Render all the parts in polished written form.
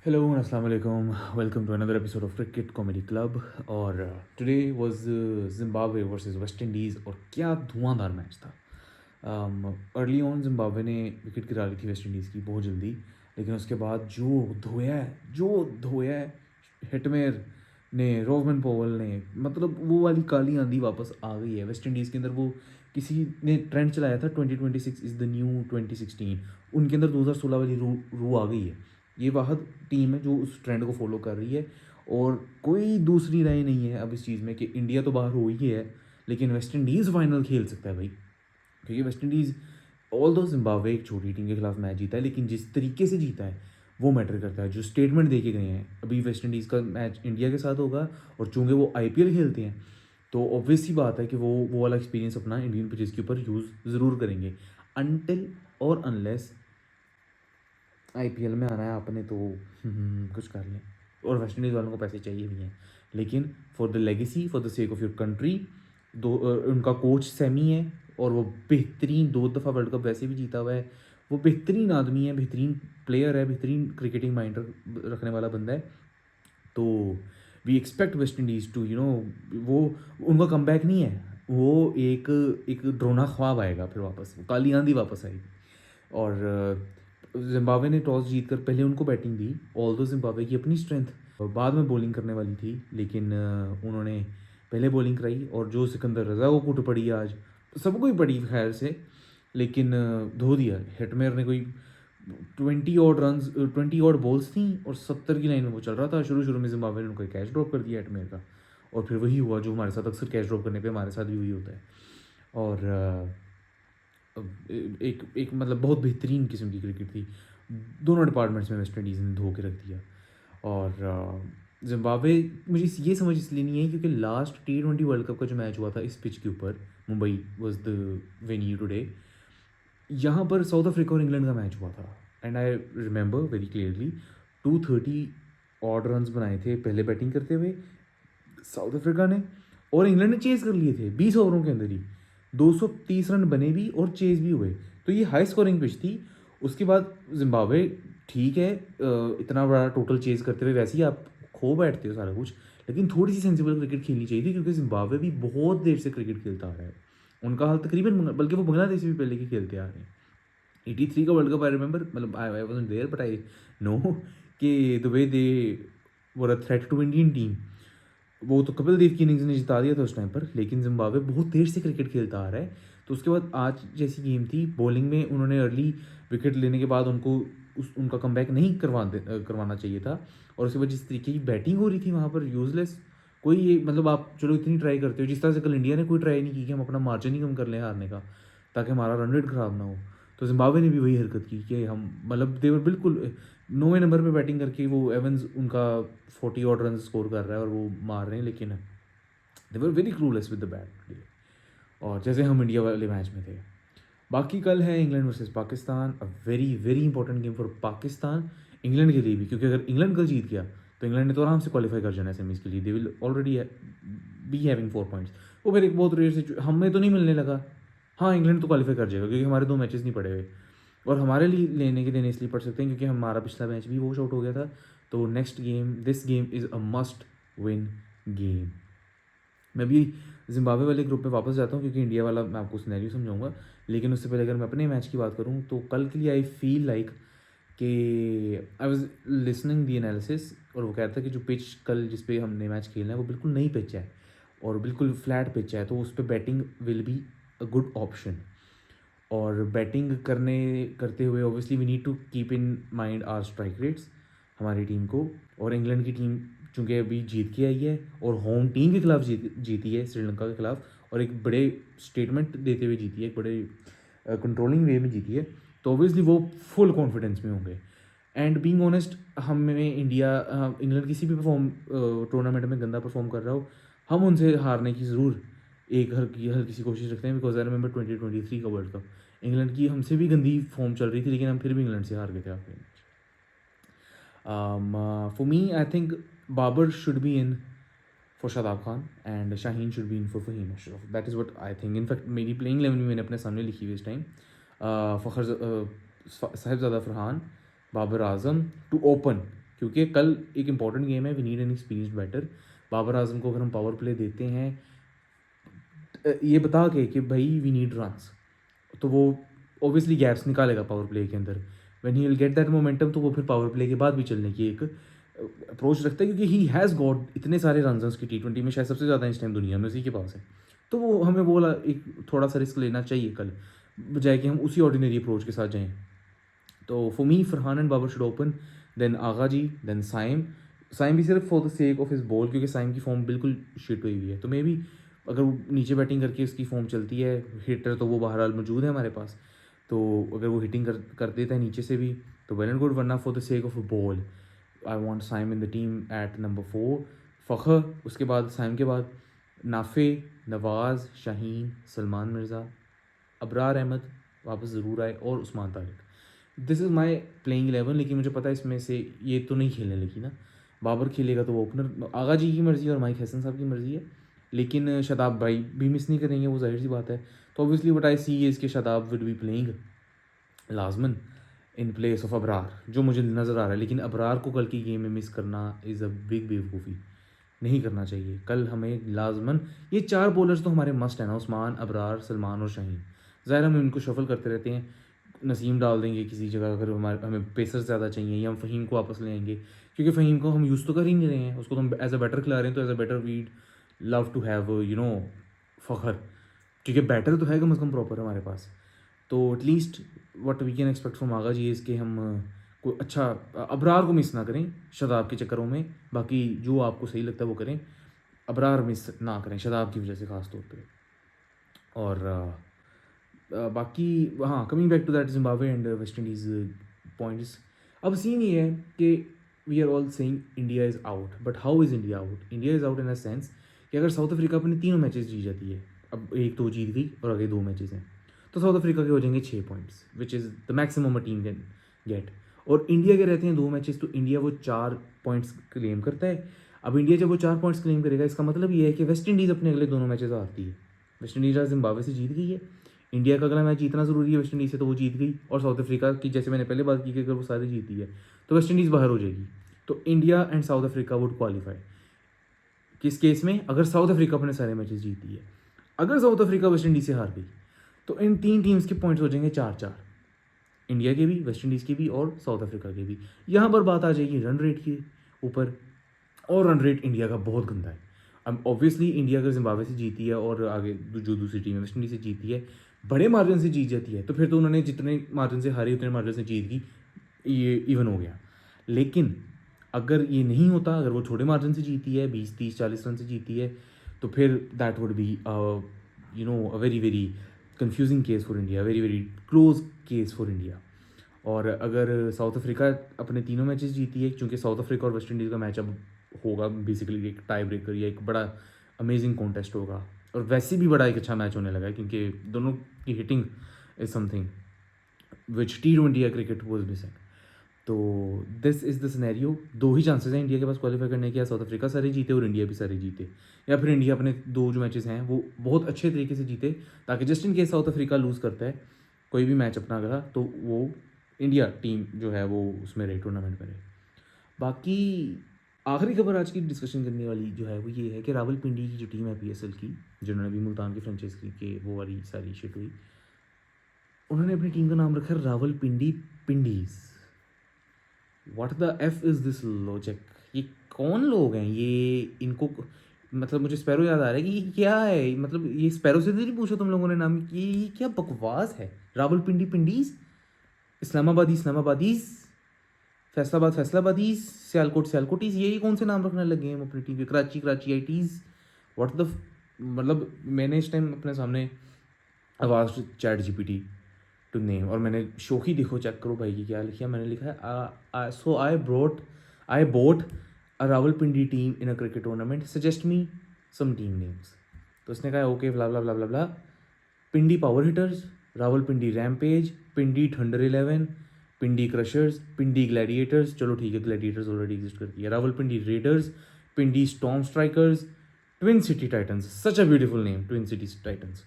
Hello and Assalamu alaikum. Welcome to another episode of Cricket Comedy Club. और today was Zimbabwe versus West Indies और क्या धुआंधार match था. Early on Zimbabwe ने wicket गिरा ली थी West Indies की बहुत जल्दी, लेकिन उसके बाद जो धोया है हिटमेयर ने, रोवमन पोवल ने, मतलब वो वाली काली आंधी वापस आ गई है वेस्ट इंडीज़ के अंदर. वो किसी ने ट्रेंड चलाया था 2026 इज़ द न्यू 2016, उनके अंदर 2016 वाली रू आ गई है. ये वाहद टीम है जो उस ट्रेंड को फॉलो कर रही है और कोई दूसरी राय नहीं है अब इस चीज़ में कि इंडिया तो बाहर हो ही है, लेकिन वेस्ट इंडीज़ फाइनल खेल सकता है भाई. क्योंकि वेस्ट इंडीज़ ऑल दो जिम्बाब्वे एक छोटी टीम के खिलाफ मैच जीता है, लेकिन जिस तरीके से जीता है वो मैटर करता है. जो स्टेटमेंट दे के गए हैं, अभी वेस्ट इंडीज़ का मैच इंडिया के साथ होगा और चूँकि वो IPL खेलते हैं तो ऑब्वियस सी बात है कि वो वाला एक्सपीरियंस अपना इंडियन पिचेस के ऊपर यूज़ ज़रूर करेंगे. अनटिल और अनलेस IPL में आना है आपने तो कुछ कर लें. और वेस्ट इंडीज़ वालों को पैसे चाहिए भी हैं, लेकिन for the legacy, for the sake of your country, उनका कोच सैमी है और वो बेहतरीन 2 दफ़ा वर्ल्ड कप वैसे भी जीता हुआ है. वो बेहतरीन आदमी है, बेहतरीन प्लेयर है, बेहतरीन क्रिकेटिंग माइंड रखने वाला बंदा है. तो we expect West Indies to वो उनका कम नहीं है. वो एक एक ड्रोना ख्वाब आएगा, फिर वापस वो काली आंधी वापस आएगी. और जिम्बाब्वे ने टॉस जीत कर पहले उनको बैटिंग दी. ऑल दो जिम्बाब्वे की अपनी स्ट्रेंथ बाद में बॉलिंग करने वाली थी, लेकिन उन्होंने पहले बॉलिंग कराई और जो सिकंदर रज़ा को कुट पड़ी आज, सबको ही पड़ी खैर से, लेकिन धो दिया. हिटमेयर ने कोई 20 ऑड बॉल्स थी और 70 की लाइन में वो चल रहा था. शुरू में जिम्बाब्वे ने उनको कैच ड्रॉप कर दिया हिटमेयर का, और फिर वही हुआ जो हमारे साथ अक्सर कैच ड्रॉप करने पे हमारे साथ भी वही होता है. और एक एक मतलब बहुत बेहतरीन किस्म की क्रिकेट थी. दोनों डिपार्टमेंट्स में वेस्ट इंडीज़ ने धो के रख दिया. और जिम्बाब्वे मुझे ये समझ इसलिए नहीं है क्योंकि लास्ट T20 वर्ल्ड कप का जो मैच हुआ था इस पिच के ऊपर, Mumbai was the venue today, यहाँ पर साउथ अफ्रीका और इंग्लैंड का मैच हुआ था. And I remember very clearly 230 odd run बनाए थे पहले बैटिंग करते हुए साउथ अफ्रीका ने, और इंग्लैंड ने चेज़ कर लिए थे 20 ओवरों के अंदर ही. 230 रन बने भी और चेज़ भी हुए, तो ये हाई स्कोरिंग पिच थी. उसके बाद जिम्बाब्वे ठीक है, इतना बड़ा टोटल चेज़ करते हुए वैसे ही आप खो बैठते हो सारा कुछ, लेकिन थोड़ी सी सेंसिबल क्रिकेट खेलनी चाहिए थी क्योंकि जिम्बाब्वे भी बहुत देर से क्रिकेट खेलता आ रहा है. उनका हाल तकरीबन, बल्कि वो बांग्लादेश से भी पहले के खेलते आ रहे हैं. 83 का वर्ल्ड कप आई रिमेंबर, मतलब I wasn't there but I know कि the way they were a threat to Indian team. वो तो कपिल देव की इनिंग्स ने जिता दिया था उस टाइम पर, लेकिन जिम्बाब्वे बहुत देर से क्रिकेट खेलता आ रहा है. तो उसके बाद आज जैसी गेम थी, बॉलिंग में उन्होंने अर्ली विकेट लेने के बाद उनको उनका कमबैक नहीं करवाना चाहिए था. और उसके बाद जिस तरीके की बैटिंग हो रही थी वहाँ पर यूज़लेस. कोई ये मतलब आप चलो इतनी ट्राई करते हो, जिस तरह से कल इंडिया ने कोई ट्राई नहीं की कि हम अपना मार्जिन ही कम कर लें हारने का ताकि हमारा रन रेट ख़राब ना हो, तो जिम्बाब्वे ने भी वही हरकत की कि हम मतलब देवर बिल्कुल 9वें नंबर पे बैटिंग करके वो एवंस उनका 40 ऑड रन स्कोर कर रहा है और वो मार रहे हैं, लेकिन they were very clueless with the bat. और जैसे हम इंडिया वाले मैच में थे. बाकी कल है England versus Pakistan, a very very important game for Pakistan, England के लिए भी, क्योंकि अगर इंग्लैंड कल जीत गया तो इंग्लैंड ने तो आराम से क्वालिफाई कर जाना है सेमीज़ के लिए. They will already be having 4 points. वो फिर एक बहुत रेयर से हमें तो नहीं मिलने लगा. हाँ, इंग्लैंड तो क्वालिफाई कर जाएगा क्योंकि हमारे 2 मैचेस नहीं पड़े हुए, और हमारे लिए लेने के देने इसलिए पड़ सकते हैं क्योंकि हमारा पिछला मैच भी वॉश आउट हो गया था. तो next game, this game is a must win game. मैं भी जिम्बाब्वे वाले ग्रुप में वापस जाता हूँ क्योंकि इंडिया वाला मैं आपको सिनेरियो समझाऊंगा, लेकिन उससे पहले अगर मैं अपने मैच की बात करूँ तो कल के लिए आई फील लाइक कि I was listening the analysis, और वो कहता है कि जो पिच कल जिस पे हमने मैच खेलना है वो बिल्कुल नई पिच है और बिल्कुल फ्लैट पिच है, तो उस पर batting will be a good option. और बैटिंग करते हुए obviously we need to keep in mind our strike rates हमारी टीम को. और इंग्लैंड की टीम चूँकि अभी जीत के आई है और होम टीम के खिलाफ जीती है श्रीलंका के खिलाफ, और एक बड़े स्टेटमेंट देते हुए जीती है, एक बड़े कंट्रोलिंग वे में जीती है, तो ऑब्वियसली वो फुल कॉन्फिडेंस में होंगे. एंड बीइंग ऑनेस्ट, हमें इंग्लैंड किसी भी टूर्नामेंट में गंदा परफॉर्म कर रहा हो, हम उनसे हारने की ज़रूर एक हल्की सी कोशिश रखते हैं. बिकॉज आई रिमेंबर 2023 का वर्ल्ड कप, इंग्लैंड की हमसे भी गंदी फॉर्म चल रही थी, लेकिन हम फिर भी इंग्लैंड से हार गए थे आखिरी match. For me, I think Babar should be in for Shadab Khan and Shaheen should be in for Fahim Ashraf. That is what I think. In fact, मेरी प्लेइंग 11 में मैंने अपने सामने लिखी हुई इस time. Fakhar Sahibzada Farhan, Babar Azam to open, क्योंकि कल एक इंपॉर्टेंट गेम है, we need an experienced batter. Babar Azam को अगर हम पावर प्ले देते हैं ये बता के कि भाई वी नीड रन्स, तो वो ऑब्वियसली गैप्स निकालेगा पावर प्ले के अंदर। When he will get that momentum, तो वो फिर पावर प्ले के बाद भी चलने की एक अप्रोच रखता है, क्योंकि ही हैज़ गॉट इतने सारे रन उसकी T20 में, शायद सबसे ज़्यादा इस टाइम दुनिया में उसी के पास है। तो वो हमें वो वाला एक थोड़ा सा रिस्क लेना चाहिए कल, बजाय कि हम उसी ऑर्डिनरी अप्रोच के साथ जाएँ। तो for me Farhan and Babar should open, then Agha ji, then Saim. Saim भी सिर्फ for the sake of his ball, क्योंकि साइम की फॉर्म बिल्कुल शिट हुई हुई है। तो मे बी अगर वो नीचे बैटिंग करके उसकी फॉर्म चलती है, हिटर तो वो बहरहाल मौजूद है हमारे पास, तो अगर वो हिटिंग कर देता है नीचे से भी तो वेल एंड गुड, वरना for the sake of a ball I want Saim in the team at number 4। Fakhar, उसके बाद साइम के बाद नाफे, नवाज़, शाहीन, सलमान मिर्ज़ा, अबरार अहमद वापस ज़रूर आए, और Usman Tariq. This is my playing 11। लेकिन मुझे पता है इसमें से ये तो नहीं खेलने लगी ना, बाबर खेलेगा तो वो ओपनर आगा जी की मर्ज़ी और माइक हसन साहब की मर्ज़ी है, लेकिन शादाब भाई भी मिस नहीं करेंगे, वो जाहिर सी बात है। तो obviously what I see is के शादाब विड बी प्लेइंग लाजमन इन प्लेस ऑफ अबरार, जो मुझे नज़र आ रहा है। लेकिन अबरार को कल की गेम में मिस करना इज़ अ बिग बेवकूफ़ी, नहीं करना चाहिए। कल हमें लाजमन ये 4 बॉलर्स तो हमारे मस्ट है ना, उस्मान, अबरार, सलमान और शाहीन। ज़ाहिर हम इनको शफल करते रहते हैं, नसीम डाल देंगे किसी जगह अगर हमें पेसर्स ज़्यादा चाहिए, या हम फ़हीम को वापस ले आएंगे, क्योंकि फ़हीम को हम यूज़ तो कर ही नहीं रहे हैं, उसको तो हम एज अ बैटर खिला रहे हैं। तो as a batter we'd love to have Fakhar, क्योंकि बैटर तो है कम से कम प्रॉपर हमारे पास। तो at least what we can expect from Agha ji is के हम कोई अच्छा अबरार को मिस ना करें शदाब के चक्करों में। बाकी जो आपको सही लगता है वो करें, अबरार मिस ना करें शदाब की वजह से ख़ास तौर पे। और बाकी हाँ, coming back to that Zimbabwe and West Indies points. अब सीन ये है कि we are all saying India is out, but how is India out? India is out in a sense कि अगर साउथ अफ्रीका अपने तीनों मैचेस जीत जाती है, अब एक तो जीत गई और आगे 2 मैचेस हैं, तो साउथ अफ्रीका के हो जाएंगे 6 points, which is the maximum a team can get. और इंडिया के रहते हैं 2 मैचेस, तो इंडिया वो 4 पॉइंट्स क्लेम करता है। अब इंडिया जब वो 4 पॉइंट्स क्लेम करेगा, इसका मतलब ये है कि वेस्ट इंडीज़ अपने अगले दोनों मैचेस हारती है। वेस्ट इंडीज़ आज जिम्बाब्वे से जीत गई है, इंडिया का अगला मैच जीतना ज़रूरी है वेस्ट इंडीज़ से, तो वो जीत गई। और साउथ अफ्रीका की जैसे मैंने पहले बात की कि अगर वो सारी जीती है तो वेस्ट इंडीज़ बाहर हो जाएगी। तो India and south Africa would qualify किस केस में? अगर साउथ अफ्रीका अपने सारे मैचेस जीती है। अगर साउथ अफ्रीका वेस्ट इंडीज़ से हार गई तो इन 3 टीम्स के पॉइंट्स हो जाएंगे 4-4, इंडिया के भी, वेस्ट इंडीज़ के भी और साउथ अफ्रीका के भी। यहाँ पर बात आ जाएगी रन रेट के ऊपर, और रन रेट इंडिया का बहुत गंदा है। अब ऑब्वियसली इंडिया अगर जिम्बाब्वे से जीती है और आगे जो दूसरी टीम है वेस्ट इंडीज़ से जीती है, बड़े मार्जिन से जीत जाती है, तो फिर तो उन्होंने जितने मार्जिन से हारी उतने मार्जिन से जीत गई, ये इवन हो गया। लेकिन अगर ये नहीं होता, अगर वो छोटे मार्जिन से जीती है 20, 30, 40 रन से जीती है, तो फिर that would be a very very confusing case for India, very very close case for India. और अगर साउथ अफ्रीका अपने तीनों मैचेस जीती है, क्योंकि साउथ अफ्रीका और वेस्ट इंडीज़ का मैच अब होगा बेसिकली एक टाई ब्रेकर या एक बड़ा अमेजिंग कॉन्टेस्ट होगा, और वैसे भी बड़ा एक अच्छा मैच होने लगा है, क्योंकि दोनों की hitting is something which T20 या क्रिकेट वॉज मिसिंग। तो this is the scenario. 2 he chances हैं इंडिया के पास क्वालिफाई करने के, या साउथ अफ्रीका सारे जीते और इंडिया भी सारे जीते, या फिर इंडिया अपने 2 जो मैचेस हैं वो बहुत अच्छे तरीके से जीते, ताकि just in case South Africa lose करता है कोई भी मैच अपना अगला, तो वो इंडिया टीम जो है वो उसमें रहे, टूर्नामेंट में रहे। बाकी आखिरी खबर आज की डिस्कशन करने वाली जो है वो ये है कि रावलपिंडी की जो टीम है PSL की, जिन्होंने भी मुल्तान की फ्रेंचाइज की वो वाली सारी शिट हुई, उन्होंने अपनी टीम का नाम रखा Rawalpindi Pindiz. What the F is this logic? ये कौन लोग हैं ये? इनको मतलब मुझे स्पैरो याद आ रहा है कि ये क्या है, मतलब ये स्पैरो से तो नहीं पूछा तुम लोगों ने नाम, ये क्या बकवास है? रावलपिंडी पिंडीज़, इस्लामाबादी इस्लामाबादीज़, फैसलाबाद फैसलाबादीज़, सियालकोट सियालकोटीज़, ये कौन से नाम रखने लगे हैं हम अपनी टीम के? कराची कराची आईटीज़, व्हाट द मतलब मैंने इस टाइम अपने सामने आवाज़ ChatGPT टू नेम, और मैंने शोखी देखो चेक करो भाई की क्या लिखा है। मैंने लिखा है so I bought a Rawalpindi team in a cricket tournament, suggest me some team names. तो उसने कहा okay blah blah blah blah blah, Pindi power hitters, Rawalpindi rampage, Pindi thunder 11, Pindi crushers, Pindi gladiators, चलो ठीक है ग्लैडिएटर्स ऑलरेडी एग्जिस्ट करती है, Rawalpindi raiders, Pindi storm strikers, twin city titans, such a beautiful name, twin city titans.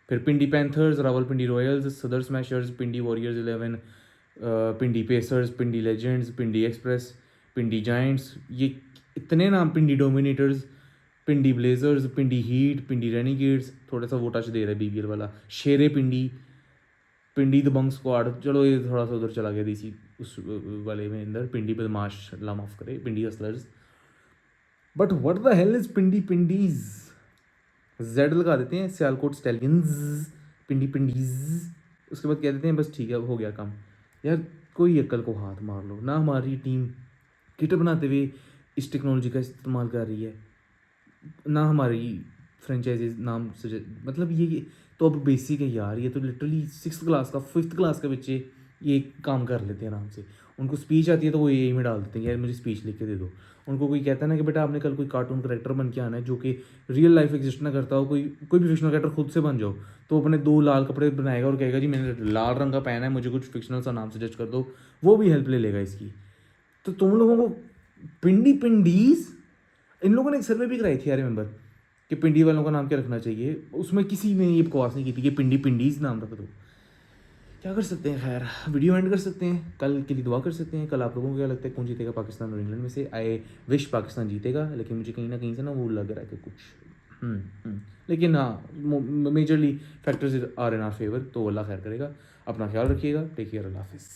फिर Pindi panthers, Rawalpindi royals, Saddar smashers, पिंडी warriors 11, पिंडी pacers, पिंडी legends, पिंडी express, पिंडी giants, ये इतने नाम, पिंडी dominators, पिंडी blazers, पिंडी heat, पिंडी रेनिगेड्स, थोड़ा सा वो टच दे रहा है बीबीएल वाला, शेरे पिंडी, पिंडी दबंग स्क्वाड, चलो ये थोड़ा सा उधर चला गया देसी उस वाले में अंदर, पिंडी बदमाश, अल्लाह माफ़ करे, Pindi hustlers. But what the hell is Pindi Pindis? Z लगा देते हैं, सियालकोट स्टैलियंस, पिंडी पिंडीज, उसके बाद कह देते हैं बस ठीक है हो गया काम। यार कोई अक्ल को हाथ मार लो ना। हमारी टीम किट बनाते हुए इस टेक्नोलॉजी का इस्तेमाल कर रही है ना, हमारी फ्रेंचाइजीज नाम मतलब ये तो अब बेसिक है यार, ये तो लिटरली 6th क्लास का 5th क्लास के बच्चे ये काम कर लेते हैं आराम से। उनको स्पीच आती है तो वो यही में डाल देते हैं यार मुझे स्पीच लिख के दे दो। उनको कोई कहता है ना कि बेटा आपने कल कोई कार्टून करेक्टर बन के आना है जो कि रियल लाइफ एग्जिस्ट ना करता हो, कोई भी फिक्शनल कैरेक्टर खुद से बन जाओ, तो अपने 2 लाल कपड़े बनाएगा और कहेगा जी मैंने लाल रंग का पहना है, मुझे कुछ फिक्शनल सा नाम सजेस्ट कर दो, वो भी हेल्प ले लेगा इसकी। तो तुम लोगों को पिंडी पिंडीज, इन लोगों ने एक सर्वे भी कराई थी, आई रिमेंबर, कि पिंडी वालों का नाम क्या रखना चाहिए, उसमें किसी ने ये बकवास नहीं की थी कि पिंडी पिंडीज नाम रख दो। क्या कर सकते हैं, खैर वीडियो एंड कर सकते हैं, कल के लिए दुआ कर सकते हैं। कल आप लोगों को क्या लगता है कौन जीतेगा पाकिस्तान और इंग्लैंड में से? आई विश पाकिस्तान जीतेगा, लेकिन मुझे कहीं ना कहीं से ना वो लग रहा है कि कुछ लेकिन हाँ majorly factors are in our favour, तो अल्लाह खैर करेगा। अपना ख्याल रखिएगा, टेक केयर, अल्लाह हाफिज़।